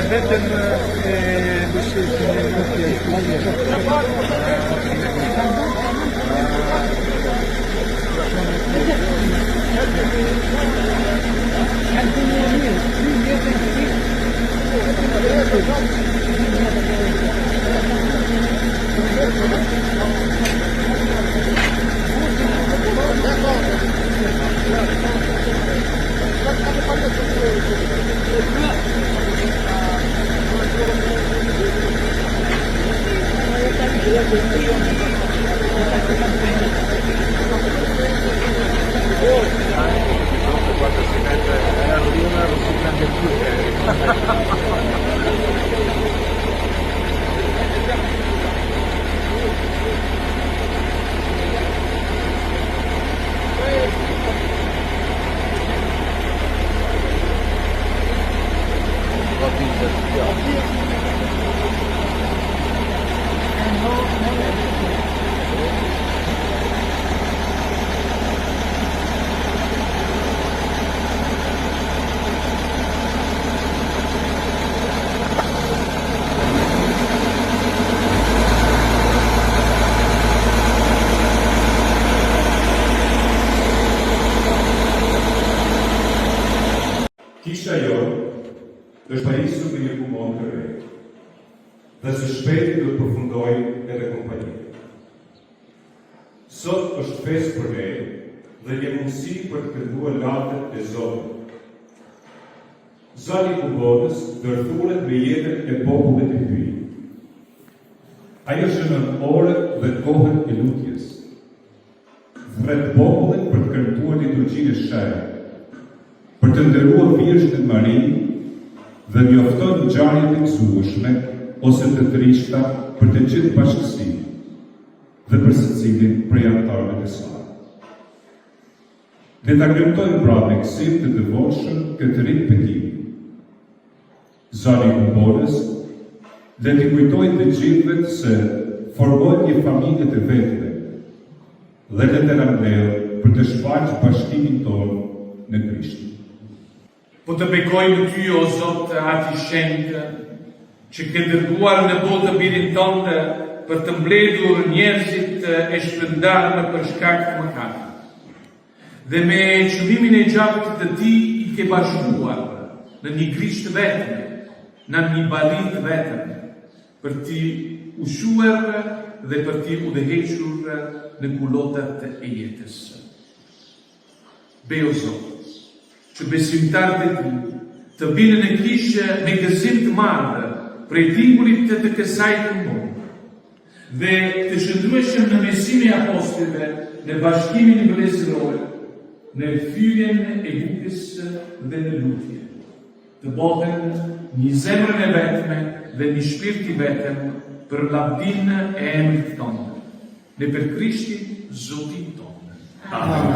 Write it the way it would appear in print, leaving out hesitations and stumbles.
vetëm Kisha jonë është pajisur me një pulmon të re, dhe së shpejti do të përfundoj edhe kompaninë. Sot është festë për ne dhe një mundësi për të kënduar lavdet e Zotit. Zoti i Kumbonës ndërthuret me jetën e popullit të tyre. Ajo shënon orët dhe kohën e lutjes. Thret popullin për të kënduar liturgjinë e shenjtë, për të ndëruar Virgjinën Mari dhe mjofton ngjarjet e gëzueshme ose të trishta për të gjithë bashkësinë dhe për secilin prej anëtarëve të saj. Le ta kremtojmë pra me gëzim të devotshëm këtë rit bekim. Zoti i Kumbonës le t'i kujtojë të gjithëve se formojnë një familje të vetme dhe le të na mbledh për të shfaqur bashkimin tonë në Krisht. Po të bekojmë ty, o Zot, ati shenjtë, që ke dërguar në botë birin tënde për të mbledhur njerëzit e shpërndarë për shkak të mëkatit. Dhe me çmimin e gjatë të tij i ke bashkuar në një Krisht vetëm, në një balit vetëm, për t'i ushuar dhe për t'i udhëhequr në kulotat e jetës. Beo Zot, që besimtarët e ti të binë në kishë me gëzim të madh prej tingurit të kësaj të mundë, dhe të shndrueshëm në mesimin e apostujve, në bashkimin vëllezëror, në thyrjen e bukës dhe në lutje, të bëhen një zemër e vetme dhe një shpirt i vetëm për lavdinë e emrit tonë, në për Krishtin Zotin tonë. Amen.